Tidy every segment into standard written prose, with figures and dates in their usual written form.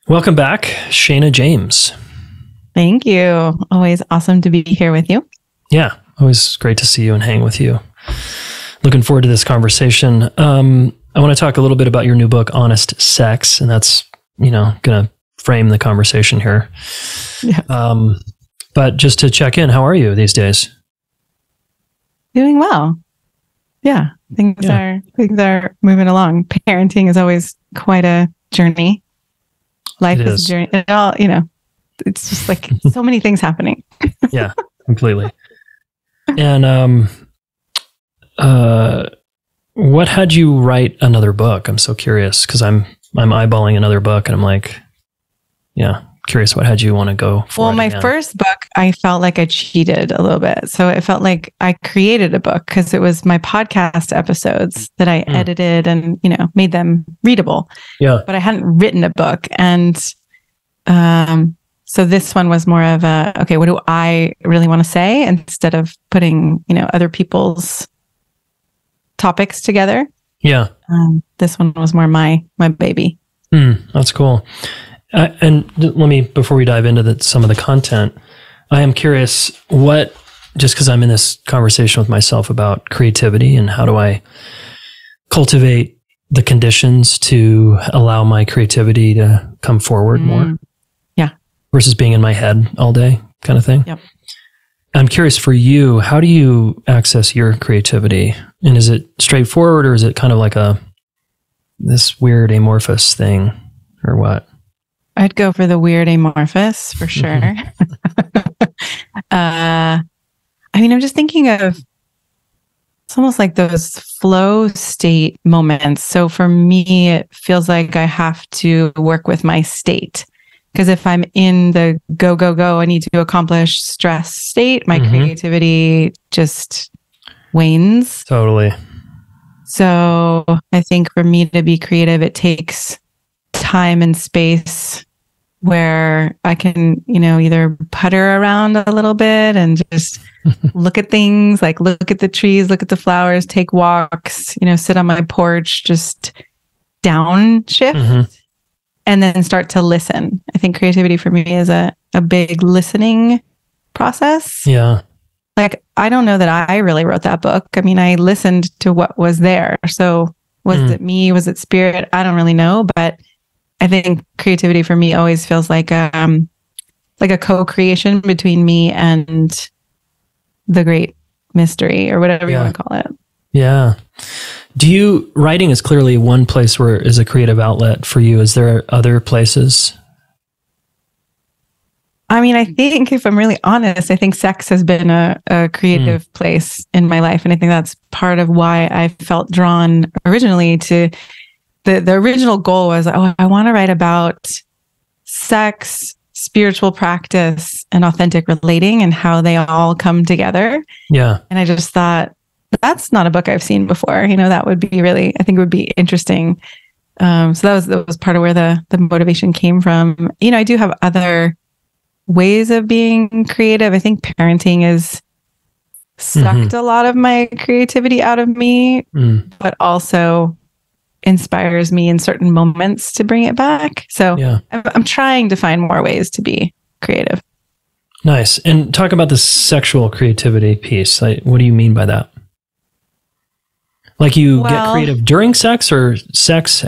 Welcome back, Shana James. Thank you. Always awesome to be here with you. Yeah, always great to see you and hang with you. Looking forward to this conversation. I want to talk a little bit about your new book, Honest Sex, and that's, going to frame the conversation here. Yeah. But just to check in, how are you these days? Doing well. Yeah, things are moving along. Parenting is always quite a journey. Life is a journey. It all, it's just like so many things happening. Yeah, completely. And what had you write another book? I'm so curious because I'm eyeballing another book and I'm like, curious what had you want to go for? Well, my first book, I felt like I cheated a little bit. So it felt like I created a book because it was my podcast episodes that I edited and, made them readable. Yeah. But I hadn't written a book. And so this one was more of a, okay, what do I really want to say instead of putting, other people's topics together. Yeah. This one was more my baby. That's cool. And let me, before we dive into some of the content, I am curious just because I'm in this conversation with myself about creativity and how do I cultivate the conditions to allow my creativity to come forward more. Yeah. Versus being in my head all day kind of thing. Yep. I'm curious for you, how do you access your creativity? And is it straightforward or is it kind of like this weird amorphous thing or what? I'd go for the weird amorphous for sure. I'm just thinking of, it's almost like those flow state moments. So for me, it feels like I have to work with my state. Because if I'm in the go, go, go, I need to accomplish stress state, my creativity just wanes. Totally. So I think for me to be creative, it takes time and space where I can, either putter around a little bit and just look at things, like look at the trees, look at the flowers, take walks, sit on my porch, just downshift and then start to listen. I think creativity for me is a big listening process. Yeah. Like, I don't know that I really wrote that book. I mean, I listened to what was there. So was it me? Was it spirit? I don't really know, but I think creativity for me always feels like a co-creation between me and the great mystery or whatever you want to call it. Yeah. Writing is clearly one place where is a creative outlet for you. Is there other places? I mean, I think if I'm really honest, I think sex has been a creative place in my life. And I think that's part of why I felt drawn originally to the original goal was, I want to write about sex, spiritual practice, and authentic relating and how they all come together. Yeah. And I just thought, that's not a book I've seen before. That would be really, I think it would be interesting. So that was part of where the motivation came from. I do have other ways of being creative. I think parenting has sucked a lot of my creativity out of me, but also inspires me in certain moments to bring it back. So I'm trying to find more ways to be creative. Nice. And talk about the sexual creativity piece. What do you mean by that? Like get creative during sex, or sex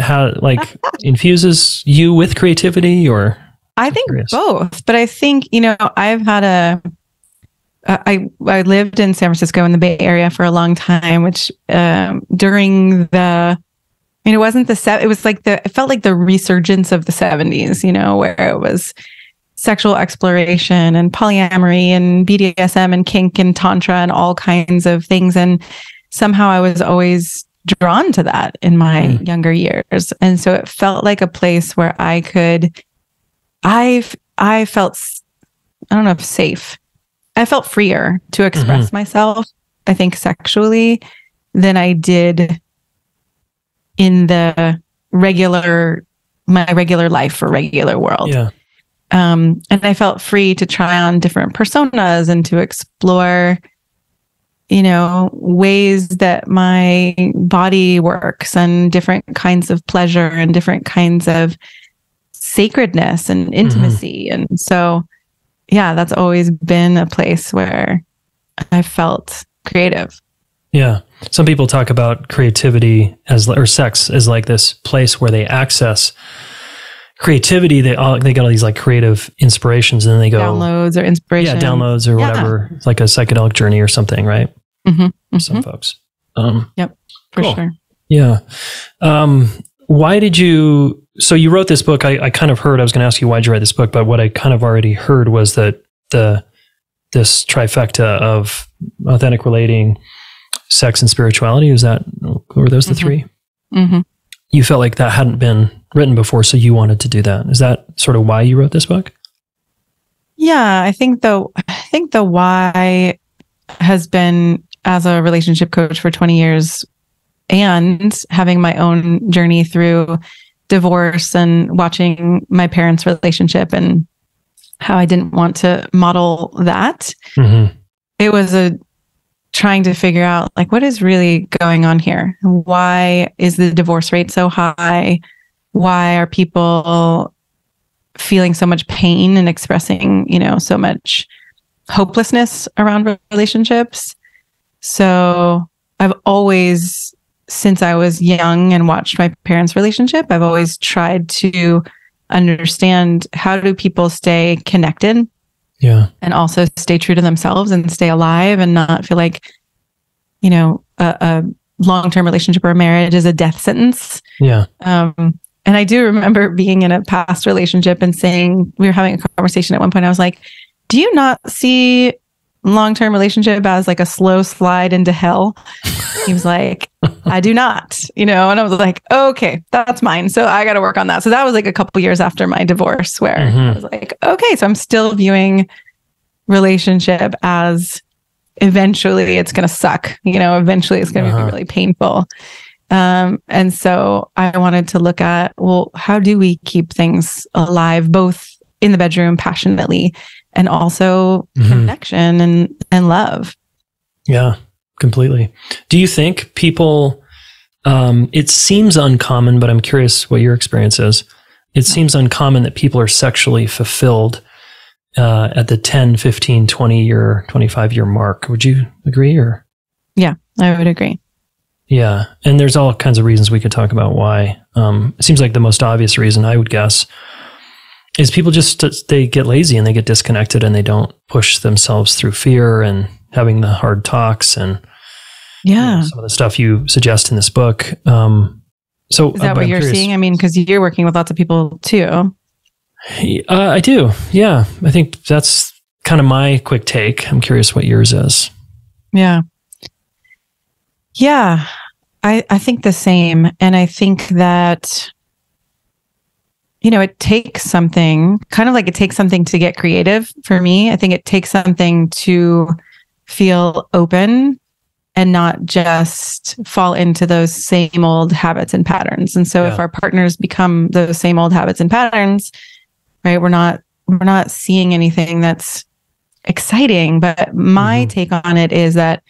infuses you with creativity, or? I think both, but I think, I've had I lived in San Francisco in the Bay Area for a long time, which during it wasn't it was like it felt like the resurgence of the 70s, where it was sexual exploration and polyamory and BDSM and kink and tantra and all kinds of things. And somehow I was always drawn to that in my younger years. And so it felt like a place where I felt, I don't know if safe. I felt freer to express myself, I think sexually, than I did in my regular life or regular world. Yeah. And I felt free to try on different personas and to explore, ways that my body works and different kinds of pleasure and different kinds of sacredness and intimacy. And so, yeah, that's always been a place where I felt creative. Yeah. Some people talk about creativity or sex as like this place where they access creativity. They get all these like creative inspirations, and then they go downloads or inspiration. Yeah, downloads or whatever. It's like a psychedelic journey or something, right? For some folks. Yep, for sure. Yeah. Why did you? So you wrote this book. I kind of heard. I was going to ask you why'd you write this book, but what I kind of already heard was that this trifecta of authentic relating, sex, and spirituality. Were those the three? You felt like that hadn't been written before, so you wanted to do that. Is that sort of why you wrote this book? Yeah, I think the why has been, as a relationship coach for 20 years and having my own journey through divorce and watching my parents' relationship and how I didn't want to model that. It was trying to figure out like what is really going on here. Why is the divorce rate so high? Why are people feeling so much pain and expressing, so much hopelessness around relationships? So I've always, since I was young and watched my parents' relationship, I've always tried to understand, how do people stay connected? Yeah. And also stay true to themselves and stay alive and not feel like, a long-term relationship or a marriage is a death sentence. Yeah. And I do remember being in a past relationship and saying, we were having a conversation at one point. I was like, do you not see long-term relationship as like a slow slide into hell? He was like, I do not, and I was like, okay, that's mine. So I got to work on that. So that was like a couple years after my divorce where I was like, okay, so I'm still viewing relationship as eventually it's going to suck, eventually it's going to be really painful. And so I wanted to look at, well, how do we keep things alive, both in the bedroom passionately and also connection and love? Yeah, completely. Do you think people, it seems uncommon, but I'm curious what your experience is. It seems uncommon that people are sexually fulfilled at the 10, 15, 20-year, 25-year mark. Would you agree? Or yeah, I would agree. Yeah. And there's all kinds of reasons we could talk about why. It seems like the most obvious reason, I would guess, is people they get lazy and they get disconnected and they don't push themselves through fear and having the hard talks and some of the stuff you suggest in this book. So is that what you're seeing? I mean, because you're working with lots of people too. I do. Yeah. I think that's kind of my quick take. I'm curious what yours is. Yeah. Yeah. I think the same. And I think that, it takes something, kind of like it takes something to get creative for me. I think it takes something to feel open and not just fall into those same old habits and patterns. And so if our partners become those same old habits and patterns, right, we're not seeing anything that's exciting. But my take on it is that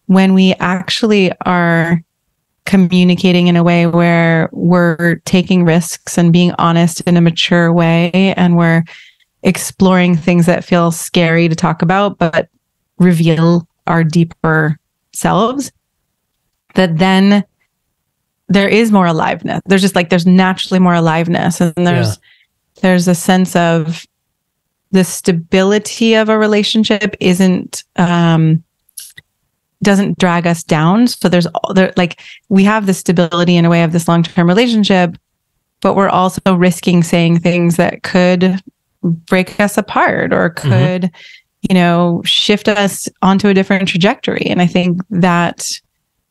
when we actually are communicating in a way where we're taking risks and being honest in a mature way, and we're exploring things that feel scary to talk about, but reveal our deeper selves, that then there is more aliveness. There's naturally more aliveness. And there's a sense of the stability of a relationship doesn't drag us down. So we have the stability in a way of this long-term relationship, but we're also risking saying things that could break us apart or could, shift us onto a different trajectory. And I think that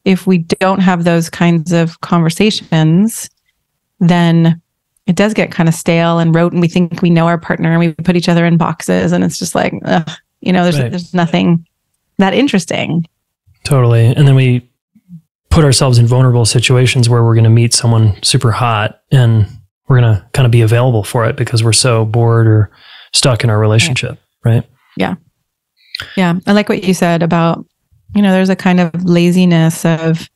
if we don't have those kinds of conversations, then it does get kind of stale and rote, and we think we know our partner and we put each other in boxes, and it's just like, there's nothing that interesting. Totally. And then we put ourselves in vulnerable situations where we're going to meet someone super hot and we're going to kind of be available for it because we're so bored or stuck in our relationship. Right. Yeah. Yeah. I like what you said about, there's a kind of laziness of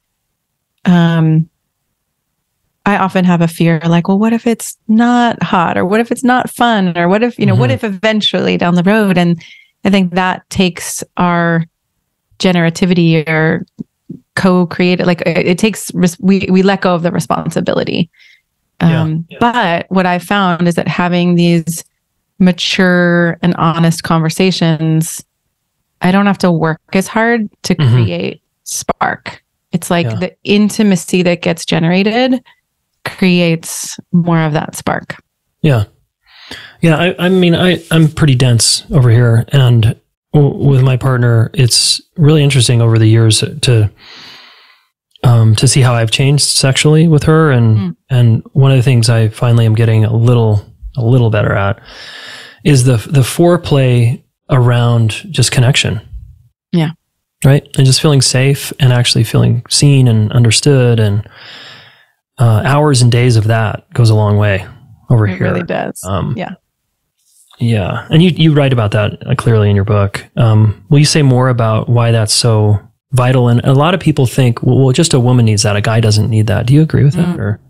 I often have a fear like, well, what if it's not hot, or what if it's not fun, or what if, what if eventually down the road? And I think that takes our generativity or co-create, like it takes, we let go of the responsibility. But what I found is that having these mature and honest conversations, I don't have to work as hard to create spark. It's like the intimacy that gets generated creates more of that spark. Yeah. Yeah. I mean, I'm pretty dense over here, and with my partner, it's really interesting over the years to see how I've changed sexually with her. And one of the things I finally am getting a little better at is the foreplay around just connection. Yeah. Right. And just feeling safe and actually feeling seen and understood, and hours and days of that goes a long way over here. It really does. Yeah. And you write about that clearly in your book. Will you say more about why that's so vital? And a lot of people think, well, just a woman needs that. A guy doesn't need that. Do you agree with that? Or?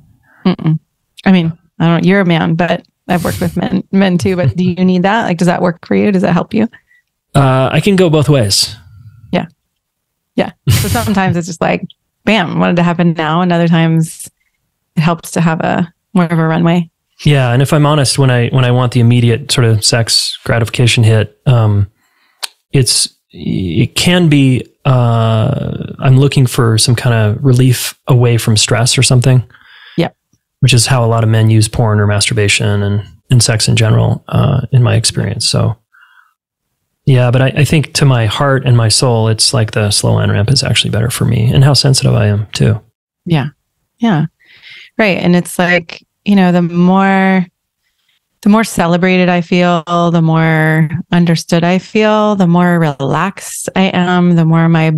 I mean, I don't, you're a man, but I've worked with men too, but do you need that? Like, does that work for you? Does that help you? I can go both ways. Yeah. So sometimes it's just like, bam, wanted to happen now. And other times it helps to have more of a runway. Yeah. And if I'm honest, when I want the immediate sort of sex gratification hit, it can be, I'm looking for some kind of relief away from stress or something. Yeah. Which is how a lot of men use porn or masturbation and sex in general, in my experience. So yeah, but I think to my heart and my soul, it's like the slow on-ramp is actually better for me, and how sensitive I am too. Yeah. Yeah. Right. And it's like, the more celebrated I feel, the more understood I feel, the more relaxed I am, the more my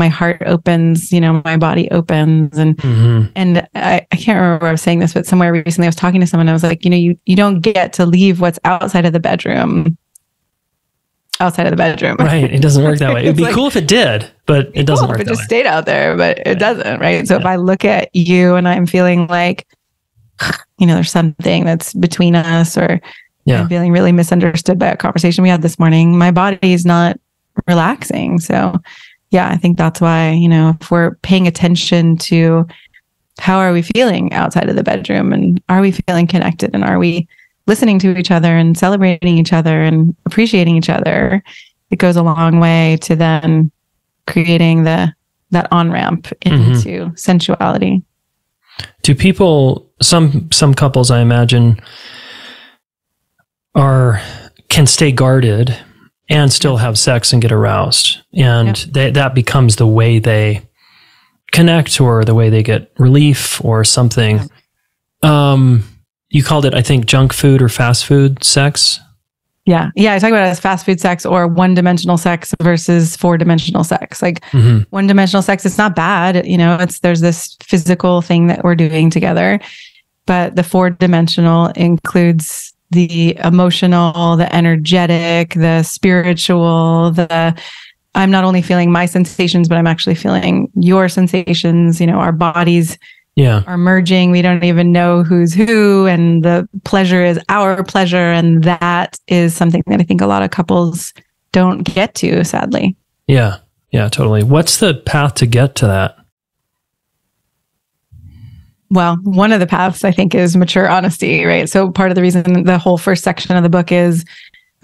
heart opens, my body opens. And I can't remember where I was saying this, but somewhere recently I was talking to someone, I was like, you don't get to leave what's outside of the bedroom. Right. It doesn't work that way. It'd be cool if it did, but it doesn't work that way. It just stayed out there, but it doesn't. Right. So if I look at you and I'm feeling like, there's something that's between us, or I'm feeling really misunderstood by a conversation we had this morning, my body's not relaxing. So yeah, I think that's why, if we're paying attention to how are we feeling outside of the bedroom, and are we feeling connected, and are we listening to each other and celebrating each other and appreciating each other, it goes a long way to then creating that on-ramp into sensuality. Do people, some couples, I imagine, can stay guarded and still have sex and get aroused, and that becomes the way they connect, or the way they get relief or something. You called it, I think, junk food or fast food sex. Yeah. I talk about it as fast food sex, or one-dimensional sex versus four-dimensional sex. Like one-dimensional sex, it's not bad. There's this physical thing that we're doing together, but the four-dimensional includes the emotional, the energetic, the spiritual, I'm not only feeling my sensations, but I'm actually feeling your sensations. Our bodies are merging. We don't even know who's who, and the pleasure is our pleasure. And that is something that I think a lot of couples don't get to, sadly. Yeah. Yeah, totally. What's the path to get to that? Well, one of the paths I think is mature honesty, right? So part of the reason the whole first section of the book is,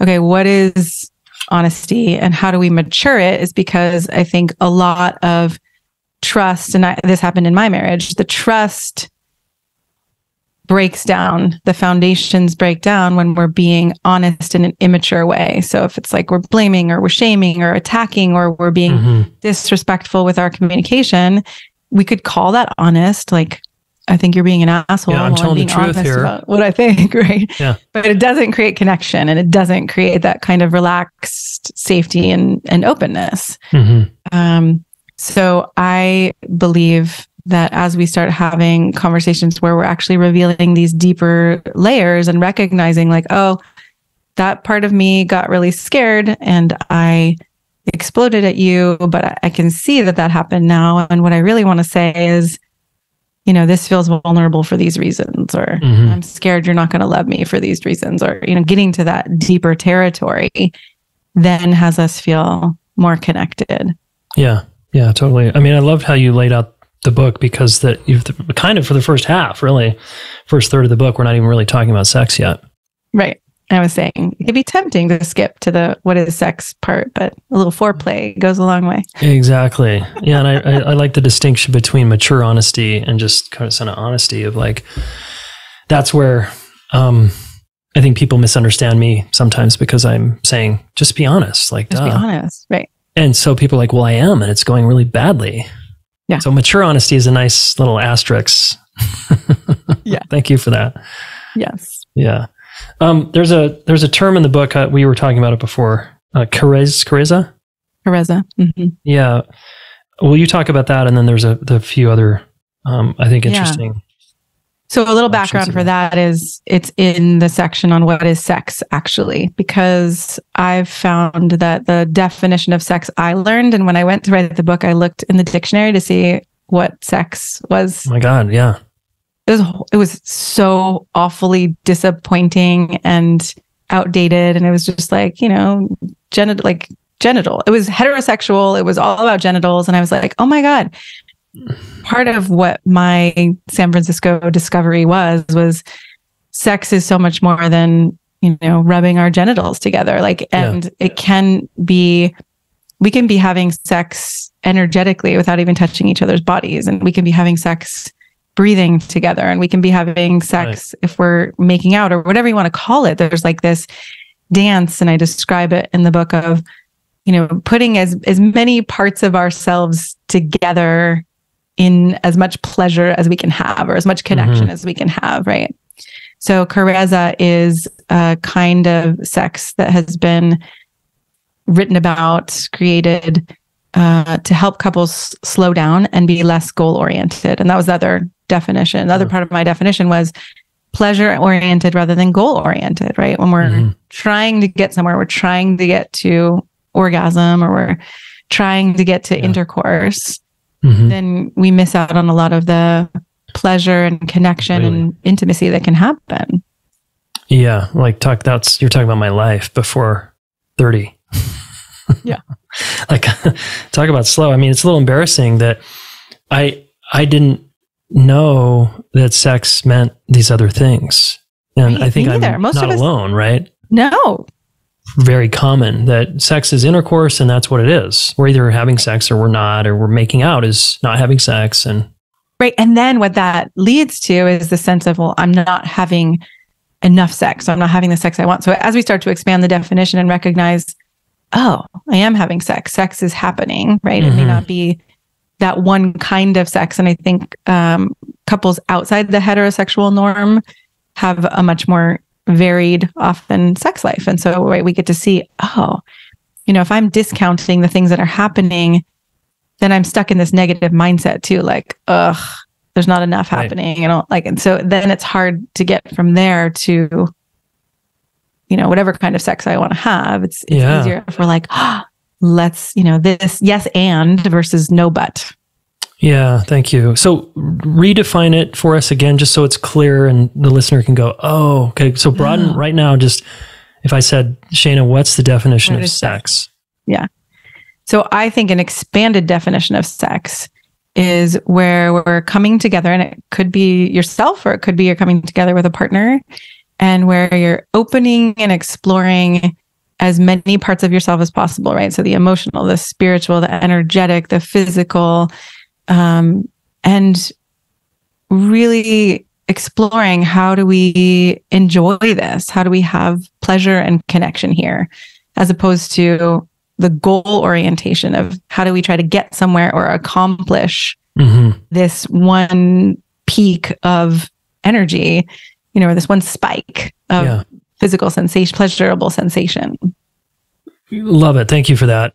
okay, what is honesty and how do we mature it, is because I think a lot of trust, and this happened in my marriage, the trust breaks down, the foundations break down when we're being honest in an immature way. So if it's like we're blaming, or we're shaming, or attacking, or we're being disrespectful with our communication, we could call that honest. Like, I think you're being an asshole. Yeah, I'm telling the truth here about what I think, right? Yeah. But it doesn't create connection, and it doesn't create that kind of relaxed safety and openness. So I believe that as we start having conversations where we're actually revealing these deeper layers and recognizing like, oh, that part of me got really scared and I exploded at you, but I can see that happened now. And what I really want to say is, this feels vulnerable for these reasons, or I'm scared you're not going to love me for these reasons, or, getting to that deeper territory then has us feel more connected. Yeah. Yeah, totally. I mean, I loved how you laid out the book, because that you've kind of, for the first half, really, first third of the book, we're not even really talking about sex yet. Right. I was saying it could be tempting to skip to the what is sex part, but a little foreplay goes a long way. Exactly. Yeah. And I like the distinction between mature honesty and just kind of honesty of like, that's where I think people misunderstand me sometimes, because I'm saying, just be honest. Like, just be honest. Right. And so people are like, well, I am, and it's going really badly. Yeah. So mature honesty is a nice little asterisk. Yeah. Thank you for that. Yes. Yeah. There's a term in the book, we were talking about it before, charisma. Charisma. Mm-hmm. Yeah. Will you talk about that? And then there's the few other, I think, interesting. So a little background for that is it's in the section on what is sex, actually, because I've found that the definition of sex I learned, and when I went to write the book, I looked in the dictionary to see what sex was. Oh my God. Yeah. It was so awfully disappointing and outdated. And it was just like, genital. It was heterosexual. It was all about genitals. And I was like, oh my God. Part of what my San Francisco discovery was sex is so much more than, rubbing our genitals together. It can be, we can be having sex energetically without even touching each other's bodies. And we can be having sex breathing together, and we can be having sex if we're making out, or whatever you want to call it. There's like this dance, and I describe it in the book of, putting as many parts of ourselves together in as much pleasure as we can have, or as much connection as we can have, right? So charisma is a kind of sex that has been written about, created to help couples slow down and be less goal-oriented. And that was the other definition. The other part of my definition was pleasure-oriented rather than goal-oriented, right? When we're trying to get somewhere, we're trying to get to orgasm, or we're trying to get to intercourse, then we miss out on a lot of the pleasure and connection and intimacy that can happen. Yeah. Like you're talking about my life before 30. Yeah. Like, talk about slow. I mean, it's a little embarrassing that I didn't know that sex meant these other things. And I think I'm not alone, right? No. Very common that sex is intercourse, and that's what it is. We're either having sex or we're not, or we're making out is not having sex. And right. And then what that leads to is the sense of, well, I'm not having enough sex. So I'm not having the sex I want. So as we start to expand the definition and recognize, oh, I am having sex. Sex is happening, right? It may not be that one kind of sex. And I think couples outside the heterosexual norm have a much more varied, often, sex life. And so we get to see, if I'm discounting the things that are happening, then I'm stuck in this negative mindset too. Like, there's not enough happening. And so then it's hard to get from there to, whatever kind of sex I want to have. It's easier if we're like, let's, this yes and versus no but. Yeah, thank you. So redefine it for us again, just so it's clear and the listener can go, oh, okay. So broaden right now, just if I said, Shana, what's the definition of sex? Yeah. So I think an expanded definition of sex is where we're coming together, and it could be yourself, or it could be you're coming together with a partner, and where you're opening and exploring as many parts of yourself as possible, right? So the emotional, the spiritual, the energetic, the physical, and really exploring, how do we enjoy this? How do we have pleasure and connection here, as opposed to the goal orientation of how do we try to get somewhere or accomplish this one peak of energy, or this one spike of physical sensation, pleasurable sensation. Love it. Thank you for that.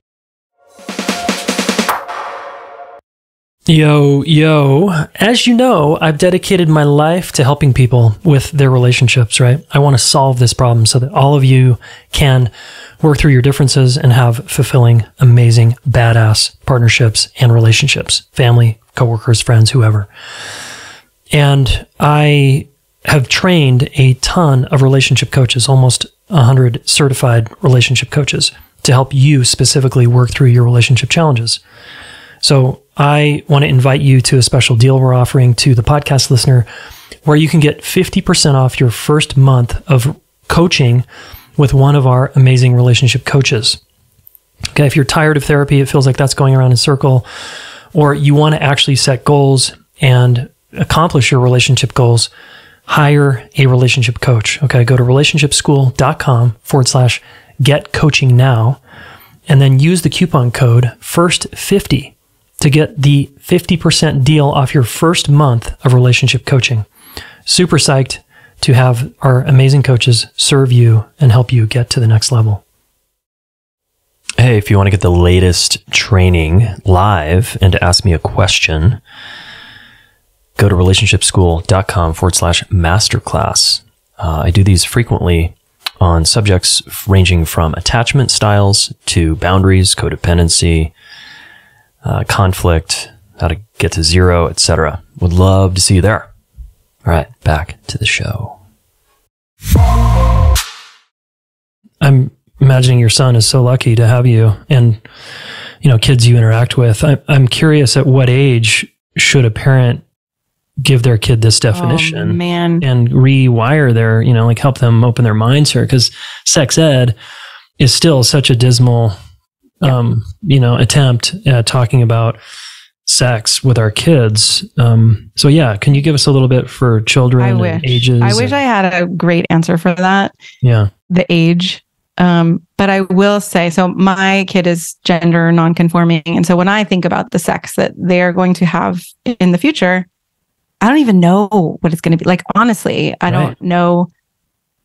Yo. As you know, I've dedicated my life to helping people with their relationships, right? I want to solve this problem so that all of you can work through your differences and have fulfilling, amazing, badass partnerships and relationships, family, coworkers, friends, whoever. And I have trained a ton of relationship coaches, almost 100 certified relationship coaches, to help you specifically work through your relationship challenges. So I want to invite you to a special deal we're offering to the podcast listener, where you can get 50% off your first month of coaching with one of our amazing relationship coaches. Okay, if you're tired of therapy, it feels like that's going around in a circle, or you want to actually set goals and accomplish your relationship goals, hire a relationship coach. Okay, go to relationshipschool.com/get coaching now, and then use the coupon code FIRST50 to get the 50% deal off your first month of relationship coaching. Super psyched to have our amazing coaches serve you and help you get to the next level. Hey, if you want to get the latest training live and to ask me a question, go to relationshipschool.com/masterclass. I do these frequently on subjects ranging from attachment styles to boundaries, codependency, conflict, how to get to zero, etc. Would love to see you there. All right, back to the show. I'm imagining your son is so lucky to have you and, kids you interact with. I'm curious, at what age should a parent give their kid this definition and rewire their, help them open their minds here? Because sex ed is still such a dismal, attempt at talking about sex with our kids. So yeah, can you give us a little bit for children and ages? I wish I had a great answer for that. Yeah. The age. But I will say, so my kid is gender nonconforming. And so when I think about the sex that they're going to have in the future, I don't even know what it's going to be like. Honestly, I don't know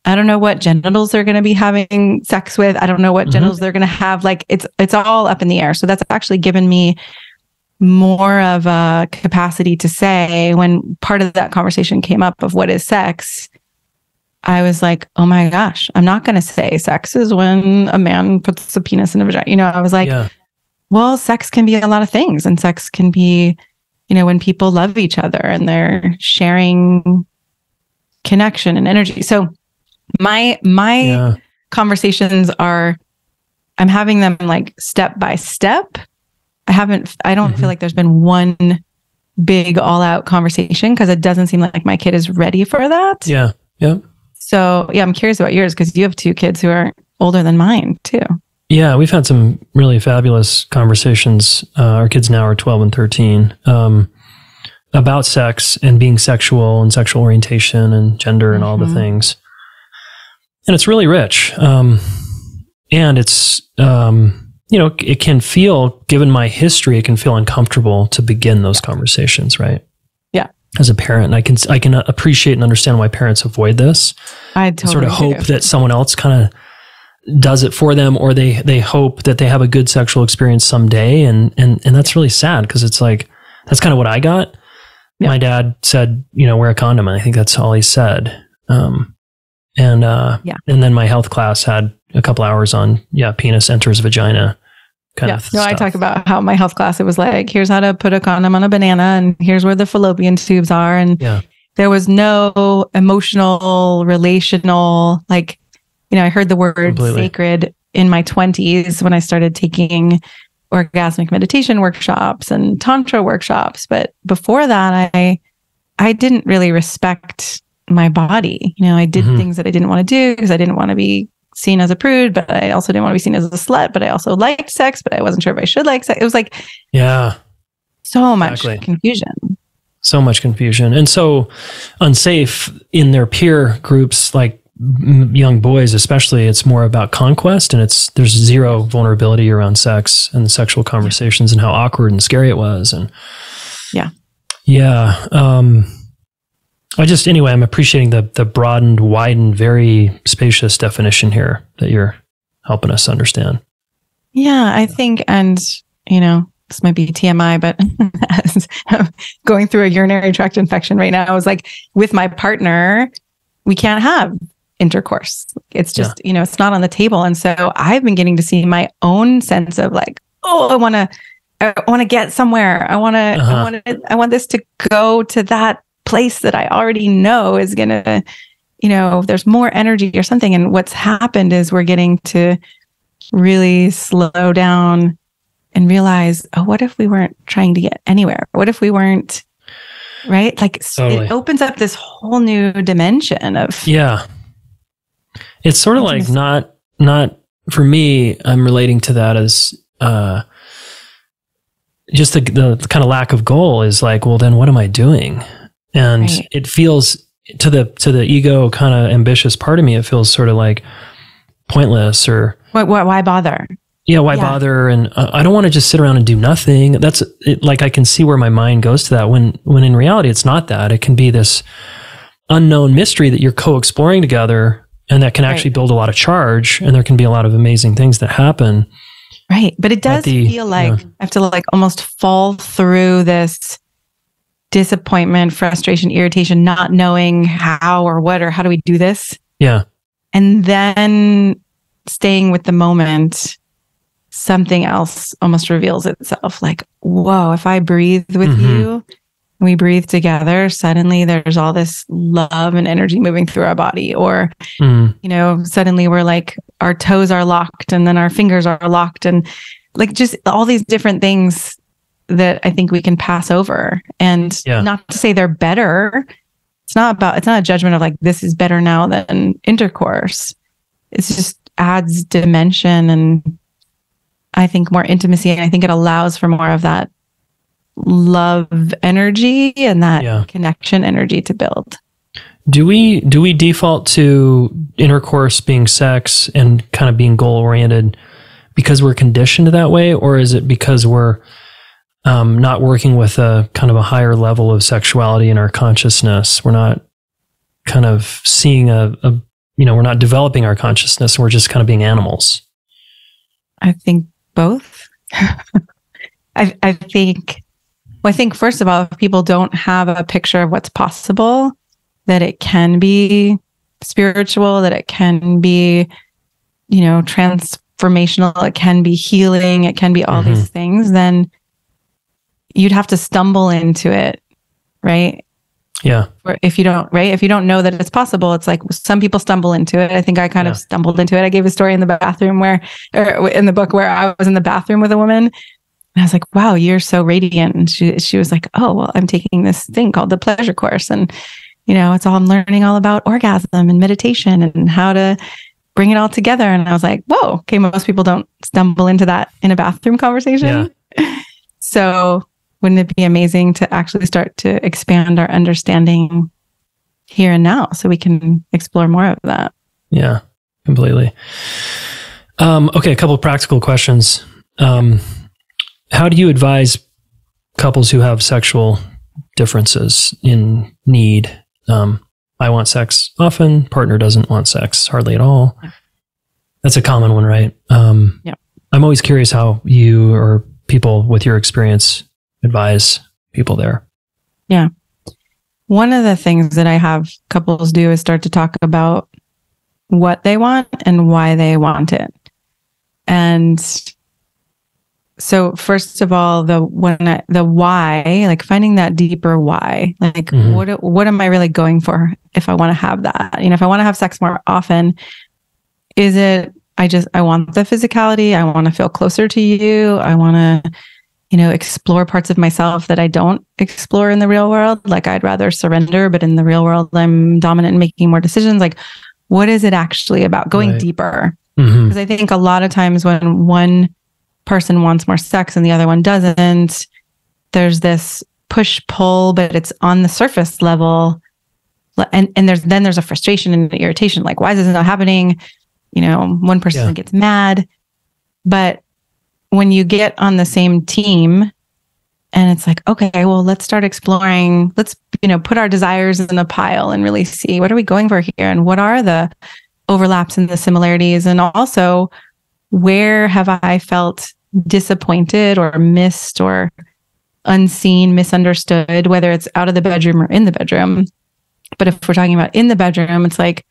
what genitals they're going to be having sex with. I don't know what genitals they're going to have. Like it's all up in the air. So that's actually given me more of a capacity to say, when part of that conversation came up of what is sex, I was like, oh my gosh, I'm not going to say sex is when a man puts a penis in a vagina. I was like, well, sex can be a lot of things. And sex can be, when people love each other and sharing connection and energy. So my conversations are, I'm having them like step by step. I don't feel like there's been one big all out conversation, because it doesn't seem like my kid is ready for that. Yeah. Yeah. So yeah, I'm curious about yours, because you have two kids who are older than mine too. Yeah, we've had some really fabulous conversations. Our kids now are 12 and 13, about sex and being sexual and sexual orientation and gender and all the things. And it's really rich. And it's, it can feel, given my history, it can feel uncomfortable to begin those conversations, right? Yeah. As a parent, I can appreciate and understand why parents avoid this. I totally sort of hope that someone else kind of does it for them, or they hope that they have a good sexual experience someday. And that's really sad, because it's like, that's kind of what I got. Yeah. My dad said, wear a condom. And I think that's all he said. And then my health class had a couple hours on, penis enters vagina kind of stuff. I talk about how my health class, it was like, here's how to put a condom on a banana, and here's where the fallopian tubes are. And there was no emotional, relational, I heard the word sacred in my 20s when I started taking orgasmic meditation workshops and tantra workshops. But before that, I didn't really respect my body. I did things that I didn't want to do because I didn't want to be seen as a prude, but I also didn't want to be seen as a slut, but I also liked sex, but I wasn't sure if I should like sex. It was like, so much confusion. So much confusion. And so unsafe in their peer groups, like young boys, especially. It's more about conquest, and there's zero vulnerability around sex and the sexual conversations and how awkward and scary it was. And I'm appreciating the broadened, widened, very spacious definition here that you're helping us understand. Yeah, I think, and this might be TMI, but as I'm going through a urinary tract infection right now, I was like, with my partner, we can't have intercourse. It's just, it's not on the table. And so I've been getting to see my own sense of like, I want to get somewhere. I want this to go to that place that I already know is going to, there's more energy or something. And what's happened is we're getting to really slow down and realize, oh, what if we weren't trying to get anywhere? What if we weren't, right? Like totally. It opens up this whole new dimension of. Yeah. It's sort of like not for me, I'm relating to that as just the kind of lack of goal is like, well, then what am I doing? And right. It feels to the ego kind of ambitious part of me, it feels sort of like pointless or why bother? Yeah, why bother? And I don't want to just sit around and do nothing. That's it, like I can see where my mind goes to that when in reality it's not that. It can be this unknown mystery that you're co-exploring together, and that can actually build a lot of charge, and there can be a lot of amazing things that happen. Right, but it does feel like I have to like almost fall through this disappointment, frustration, irritation, not knowing how or what or how do we do this? Yeah, and then staying with the moment. Something else almost reveals itself. Like, whoa, if I breathe with you, we breathe together, suddenly there's all this love and energy moving through our body. Or, suddenly we're like, our toes are locked and then our fingers are locked. And like just all these different things that I think we can pass over. And not to say they're better. It's not a judgment of like, this is better now than intercourse. It's just adds dimension and I think more intimacy, and I think it allows for more of that love energy and that connection energy to build. Do we default to intercourse being sex and kind of being goal oriented because we're conditioned that way, or is it because we're not working with a kind of a higher level of sexuality in our consciousness? We're not kind of seeing we're not developing our consciousness. We're just kind of being animals. I think both. I think first of all, if people don't have a picture of what's possible, that it can be spiritual, that it can be, transformational, it can be healing, it can be all these things, then you'd have to stumble into it, right? Yeah. Or if you don't know that it's possible, it's like some people stumble into it. I think I kind of stumbled into it. I gave a story in the bathroom in the book where I was in the bathroom with a woman and I was like, wow, you're so radiant. And she was like, oh, well, I'm taking this thing called the pleasure course. And, I'm learning all about orgasm and meditation and how to bring it all together. And I was like, whoa, okay, most people don't stumble into that in a bathroom conversation. Yeah. So wouldn't it be amazing to actually start to expand our understanding here and now so we can explore more of that? Yeah, completely. Okay, a couple of practical questions. How do you advise couples who have sexual differences in need? I want sex often, partner doesn't want sex hardly at all. Yeah. That's a common one, right? I'm always curious how you or people with your experience advise people there. Yeah. One of the things that I have couples do is start to talk about what they want and why they want it. And so first of all, the why, like finding that deeper why, like what am I really going for if I want to have that? If I want to have sex more often, is it, I want the physicality. I want to feel closer to you. I want to, explore parts of myself that I don't explore in the real world. Like I'd rather surrender, but in the real world, I'm dominant and making more decisions. Like, what is it actually about? Going deeper. Because I think a lot of times when one person wants more sex and the other one doesn't, there's this push pull, but it's on the surface level. And there's a frustration and irritation. Like, why is this not happening? One person gets mad, but when you get on the same team and it's like, okay, well, let's start exploring, let's, put our desires in a pile and really see what are we going for here and what are the overlaps and the similarities. And also, where have I felt disappointed or missed or unseen, misunderstood, whether it's out of the bedroom or in the bedroom. But if we're talking about in the bedroom, it's like,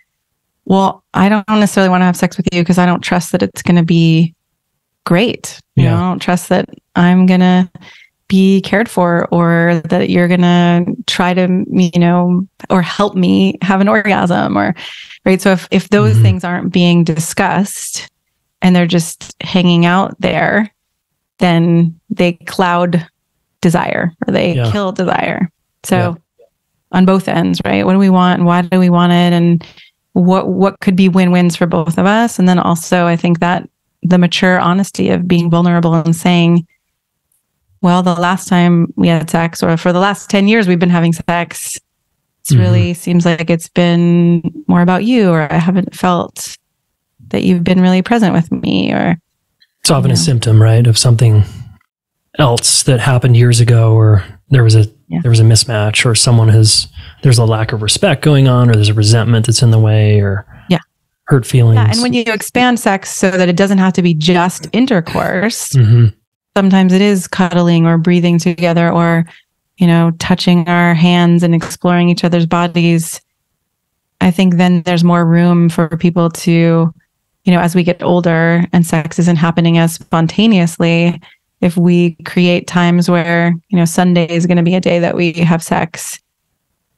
well, I don't necessarily want to have sex with you because I don't trust that it's going to be great. I don't trust that I'm going to be cared for, or that you're going to try to, or help me have an orgasm, or, right. So if those things aren't being discussed and they're just hanging out there, then they cloud desire, or they kill desire. So on both ends, right? What do we want and why do we want it? And what could be win-wins for both of us? And then also, I think that the mature honesty of being vulnerable and saying, well, the last time we had sex, or for the last 10 years we've been having sex, it really seems like it's been more about you, or I haven't felt that you've been really present with me, or it's often a symptom, right, of something else that happened years ago, or there was a mismatch, or there's a lack of respect going on, or there's a resentment that's in the way, or hurt feelings. Yeah, and when you expand sex so that it doesn't have to be just intercourse, sometimes it is cuddling or breathing together, or, touching our hands and exploring each other's bodies. I think then there's more room for people to, as we get older and sex isn't happening as spontaneously, if we create times where, Sunday is going to be a day that we have sex.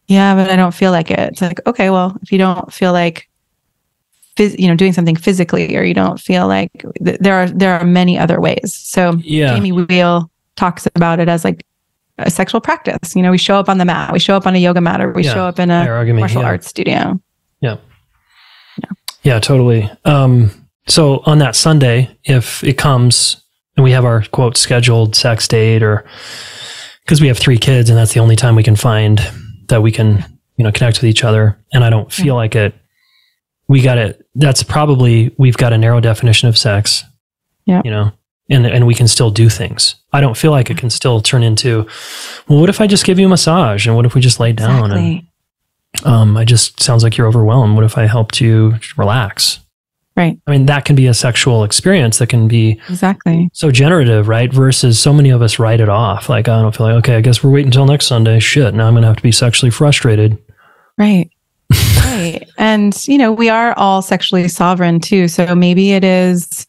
Yeah, but I don't feel like it. It's like, okay, well, if you don't feel like doing something physically, or you don't feel like there are many other ways. So Jamie Wheel talks about it as like a sexual practice. We show up on the mat, we show up on a yoga mat, or we show up in a martial arts studio. Yeah, totally. So on that Sunday, if it comes and we have our quote scheduled sex date, or because we have 3 kids and that's the only time we can find that we can, connect with each other, and I don't feel like it, we've got a narrow definition of sex, and we can still do things. I don't feel like it can still turn into, well, what if I just give you a massage? And what if we just lay down? Exactly. And I just sounds like you're overwhelmed. What if I helped you relax? Right. I mean, that can be a sexual experience that can be so generative, right? Versus so many of us write it off. Like, I don't feel like, okay, I guess we're waiting until next Sunday. Shit, now I'm going to have to be sexually frustrated. Right. Right. And, we are all sexually sovereign too. So maybe it is,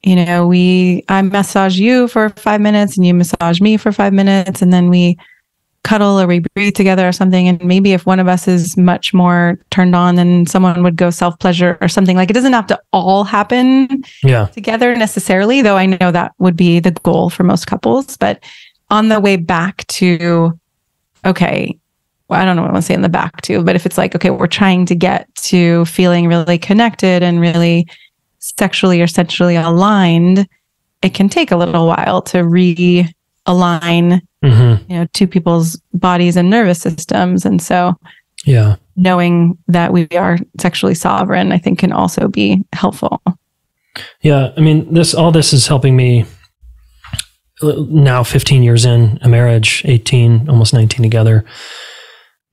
I massage you for 5 minutes and you massage me for 5 minutes, and then we cuddle or we breathe together or something. And maybe if one of us is much more turned on, then someone would go self-pleasure or something. Like, it doesn't have to all happen together necessarily, though I know that would be the goal for most couples. But on the way back to, okay, I don't know what I want to say in the back to, but if it's like, okay, we're trying to get to feeling really connected and really sexually or sensually aligned, it can take a little while to realign, two people's bodies and nervous systems. And so knowing that we are sexually sovereign, I think, can also be helpful. Yeah. I mean, all this is helping me now, 15 years in a marriage, 18, almost 19 together.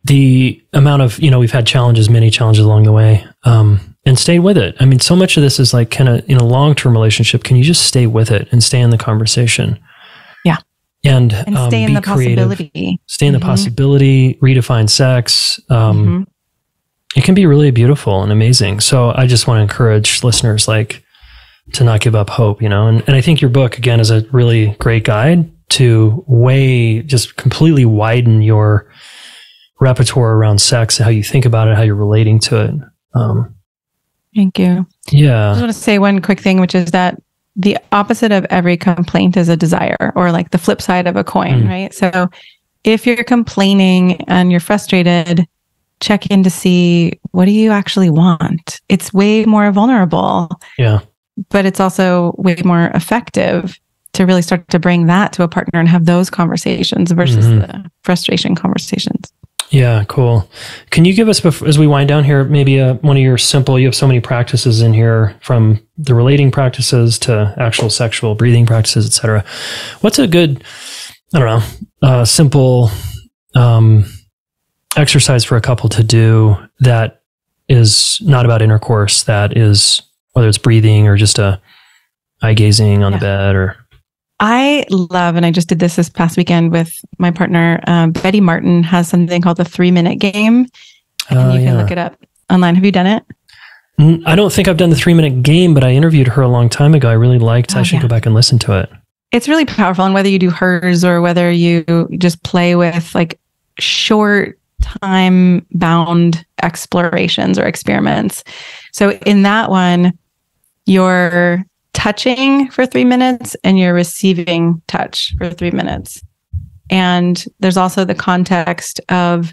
The amount of, we've had many challenges along the way, and stayed with it. I mean, so much of this is like, in a long-term relationship, can you just stay with it and stay in the conversation? Yeah. And stay in the creative, possibility. Stay in the possibility, redefine sex. It can be really beautiful and amazing. So I just want to encourage listeners, to not give up hope, and I think your book, again, is a really great guide to just completely widen your repertoire around sex, how you think about it, how you're relating to it. Thank you. Yeah. I just want to say one quick thing, which is that the opposite of every complaint is a desire, or like the flip side of a coin, right? So if you're complaining and you're frustrated, check in to see, what do you actually want? It's way more vulnerable. Yeah. But it's also way more effective to really start to bring that to a partner and have those conversations versus the frustration conversations. Yeah, cool. Can you give us, as we wind down here, maybe one of your you have so many practices in here, from the relating practices to actual sexual breathing practices, et cetera. What's a good, simple exercise for a couple to do that is not about intercourse, that is, whether it's breathing or just eye gazing on the bed, or... I love, and I just did this past weekend with my partner, Betty Martin has something called the 3-minute game. And you can look it up online. Have you done it? I don't think I've done the 3-minute game, but I interviewed her a long time ago. I really liked, I should go back and listen to it. it's really powerful. And whether you do hers or whether you just play with like short time bound explorations or experiments. So in that one, you're touching for 3 minutes and you're receiving touch for 3 minutes. And there's also the context of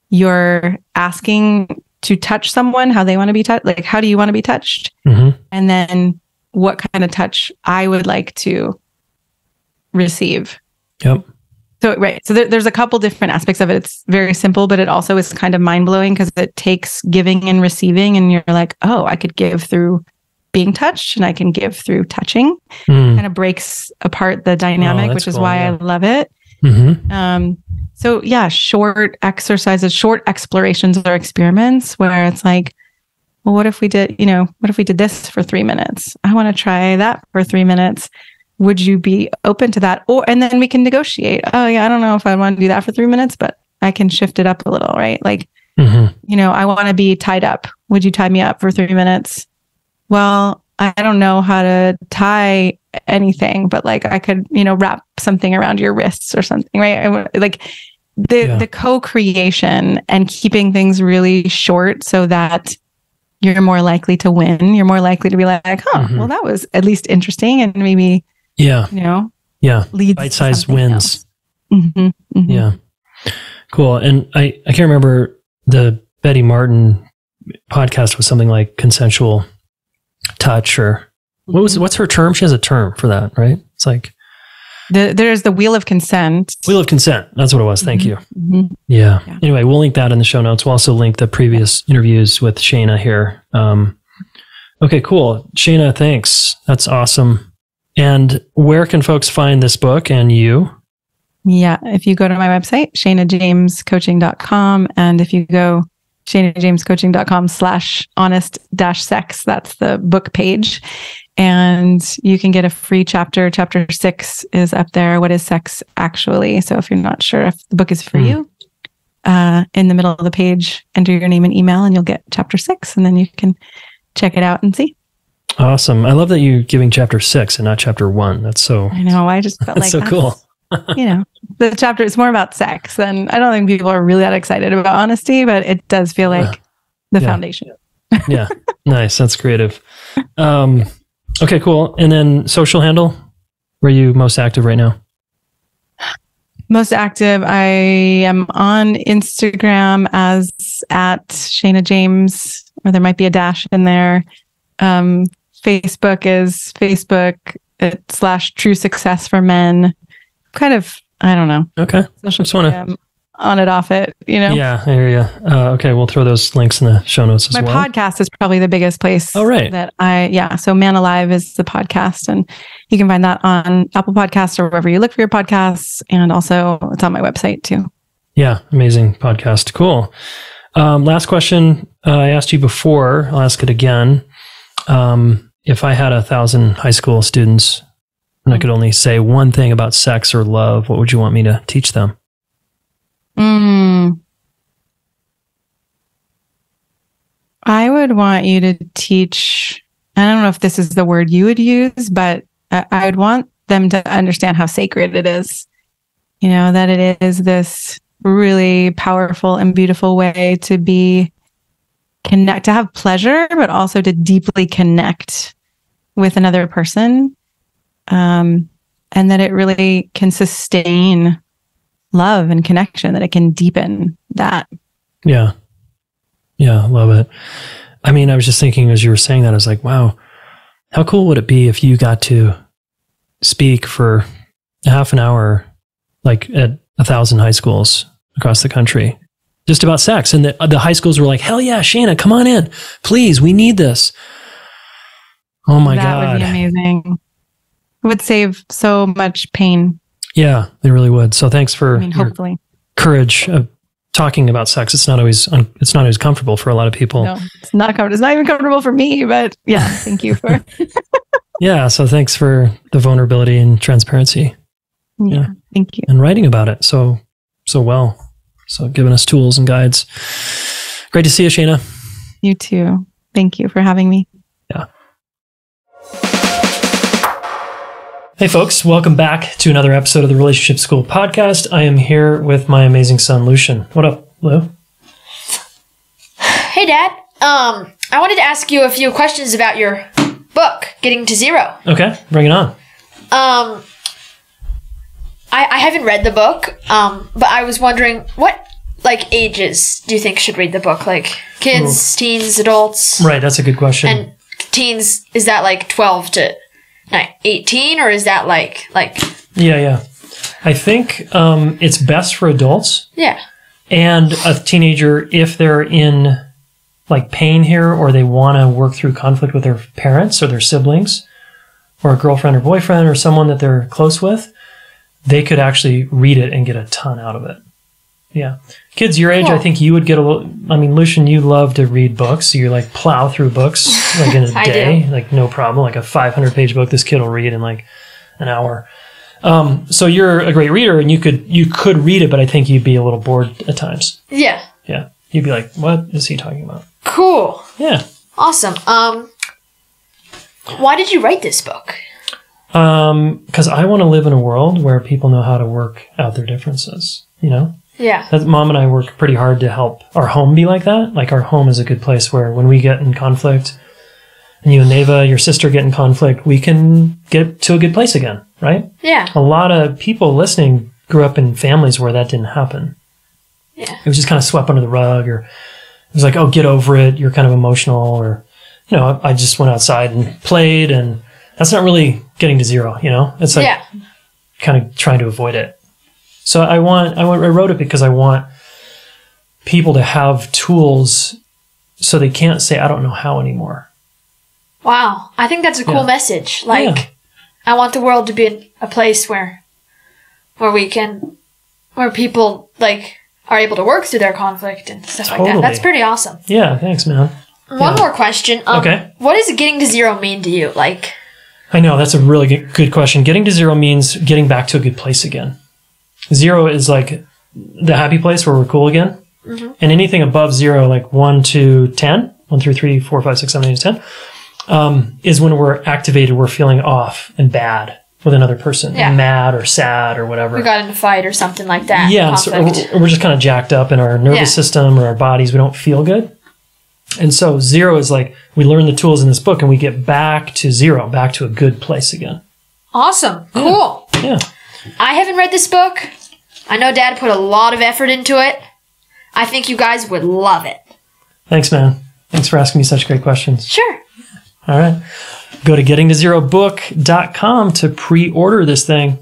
you're asking to touch someone, how they want to be touched. Like, how do you want to be touched? Mm-hmm. And then what kind of touch I would like to receive. Yep. So, right. So there's a couple different aspects of it. It's very simple, but it also is kind of mind blowing because it takes giving and receiving. And you're like, oh, I could give through being touched and I can give through touching. Kind of breaks apart the dynamic, which is cool, why I love it. Mm-hmm. So yeah, short exercises, short explorations or experiments where it's like, well, what if we did this for 3 minutes? I want to try that for 3 minutes. Would you be open to that? And then we can negotiate. Oh yeah, I don't know if I want to do that for 3 minutes, but I can shift it up a little, right? Like, I want to be tied up. Would you tie me up for 3 minutes? Well, I don't know how to tie anything, but like I could, wrap something around your wrists or something, right? Like the co-creation and keeping things really short so that you're more likely to win. You're more likely to be like, well, that was at least interesting and maybe, leads bite-sized wins. Yeah. Cool. And I can't remember, the Betty Martin podcast was something like consensual touch, or what's her term? She has a term for that, right? It's like there's the wheel of consent. Wheel of consent. That's what it was. Thank you. Yeah. Anyway, we'll link that in the show notes. We'll also link the previous interviews with Shana here. Okay, cool. Shana, thanks. That's awesome. And where can folks find this book and you? Yeah. If you go to my website, shanajamescoaching.com, and if you go shanajamescoaching.com/honest-sex, that's the book page. And you can get a free chapter. Chapter 6 is up there. What is sex actually? So if you're not sure if the book is for you, in the middle of the page, enter your name and email and you'll get chapter 6, and then you can check it out and see. Awesome. I love that you're giving chapter 6 and not chapter 1. That's so... I know. I just felt that's so cool. The chapter is more about sex, and I don't think people are really that excited about honesty, but it does feel like the foundation. Yeah. Nice. That's creative. Okay, cool. And then social handle, where are you most active right now? Most active, I am on Instagram as at Shana James, or there might be a dash in there. Facebook is Facebook/True Success for Men. Kind of, I don't know. Okay. Social just want to on it, off it, Yeah, I hear you. Okay, we'll throw those links in the show notes as well. My podcast is probably the biggest place. Oh, right. So Man Alive is the podcast, and you can find that on Apple Podcasts or wherever you look for your podcasts. And also it's on my website too. Yeah, amazing podcast. Cool. Last question. I asked you before, I'll ask it again. If I had 1,000 high school students and I could only say one thing about sex or love, what would you want me to teach them? I would want you to teach, I don't know if this is the word you would use, but I would want them to understand how sacred it is. That it is this really powerful and beautiful way to to have pleasure, but also to deeply connect with another person. And that it really can sustain love and connection, that it can deepen that. Yeah. Yeah, love it. I mean, I was just thinking as you were saying that, I was like, wow, how cool would it be if you got to speak for half an hour, like at 1,000 high schools across the country, just about sex. And the high schools were like, hell yeah, Shana, come on in. Please, we need this. Oh my God. That would be amazing. It would save so much pain. Yeah, they really would. So thanks for hopefully courage of talking about sex. It's not always comfortable for a lot of people. No, it's not comfortable. It's not even comfortable for me, but yeah, thank you for. Yeah. So thanks for the vulnerability and transparency. Yeah. Thank you. And writing about it so well. So giving us tools and guides. Great to see you, Shana. You too. Thank you for having me. Yeah. Hey folks, welcome back to another episode of the Relationship School Podcast. I am here with my amazing son, Lucian. What up, Lou? Hey, Dad. I wanted to ask you a few questions about your book, Getting to Zero. Okay, bring it on. I haven't read the book, but I was wondering, what, ages do you think should read the book? Like, kids, teens, adults? Right, that's a good question. And teens, is that 12 to 18, or is that Yeah. I think it's best for adults. Yeah. And a teenager, if they're in pain here, or they want to work through conflict with their parents or their siblings, or a girlfriend or boyfriend or someone that they're close with, they could actually read it and get a ton out of it. Yeah. Kids your age, cool. I think you would get a little, Lucian, you love to read books. So you plow through books in a day, no problem. A 500-page book, this kid will read in an hour. So you're a great reader, and you could read it, but I think you'd be a little bored at times. Yeah. Yeah. You'd be like, what is he talking about? Cool. Yeah. Awesome. Why did you write this book? Because I want to live in a world where people know how to work out their differences, Yeah. Mom and I work pretty hard to help our home be like that. Our home is a good place where when we get in conflict, and you and Neva, your sister, get in conflict, we can get to a good place again, right? Yeah. A lot of people listening grew up in families where that didn't happen. Yeah. It was just kind of swept under the rug, or it was oh, get over it, you're kind of emotional, or, I just went outside and played, and that's not really getting to zero, It's kind of trying to avoid it. So I wrote it because I want people to have tools so they can't say, I don't know how anymore. Wow. I think that's a cool message. I want the world to be a place where people are able to work through their conflict and stuff like that. That's pretty awesome. Yeah. Thanks, man. One more question. Okay. What does getting to zero mean to you? I know, that's a really good question. Getting to zero means getting back to a good place again. Zero is the happy place where we're cool again. Mm-hmm. And anything above zero, 1 to 10, 1 through 3, 4, 5, 6, 7, 8, 10, is when we're activated, we're feeling off and bad with another person, and mad or sad or whatever. We got in a fight or something like that. Yeah, so we're just kind of jacked up in our nervous system or our bodies. We don't feel good. And so zero is we learn the tools in this book, and we get back to zero, back to a good place again. Awesome. Cool. Yeah. I haven't read this book. I know Dad put a lot of effort into it. I think you guys would love it. Thanks, man. Thanks for asking me such great questions. Sure. All right. Go to gettingtozerobook.com to pre-order this thing.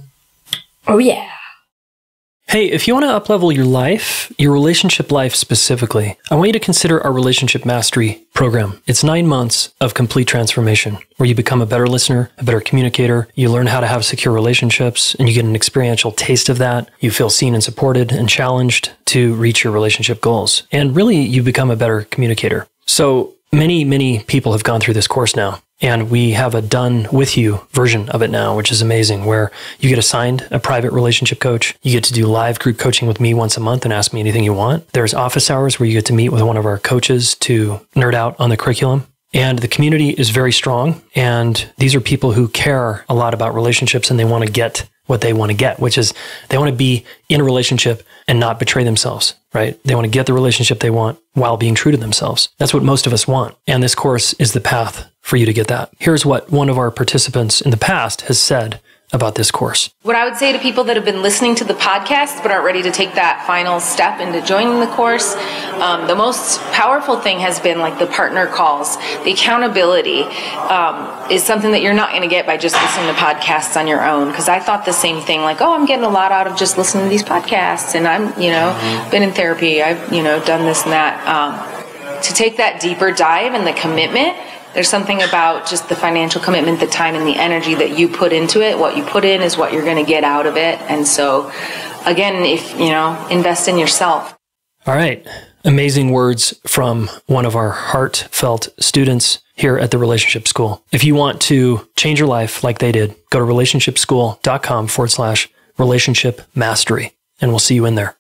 Oh, yeah. Hey, if you want to up-level your life, your relationship life specifically, I want you to consider our Relationship Mastery program. It's 9 months of complete transformation, where you become a better listener, a better communicator, you learn how to have secure relationships, and you get an experiential taste of that. You feel seen and supported and challenged to reach your relationship goals. And really, you become a better communicator. So many people have gone through this course now. And we have a done with you version of it now, which is amazing, where you get assigned a private relationship coach. You get to do live group coaching with me once a month and ask me anything you want. There's office hours where you get to meet with one of our coaches to nerd out on the curriculum. And the community is very strong. And these are people who care a lot about relationships, and they want to get what they want to get, which is they want to be in a relationship and not betray themselves, right? They want to get the relationship they want while being true to themselves. That's what most of us want. And this course is the path for you to get that. Here's what one of our participants in the past has said about this course. What I would say to people that have been listening to the podcast but aren't ready to take that final step into joining the course, the most powerful thing has been the partner calls. The accountability is something that you're not going to get by just listening to podcasts on your own. Because I thought the same thing, I'm getting a lot out of just listening to these podcasts, and I'm, been in therapy, I've, done this and that. To take that deeper dive and the commitment, there's something about just the financial commitment, the time and the energy that you put into it. What you put in is what you're going to get out of it. And so, again, if, invest in yourself. All right. Amazing words from one of our heartfelt students here at the Relationship School. If you want to change your life like they did, go to relationshipschool.com/relationship mastery, and we'll see you in there.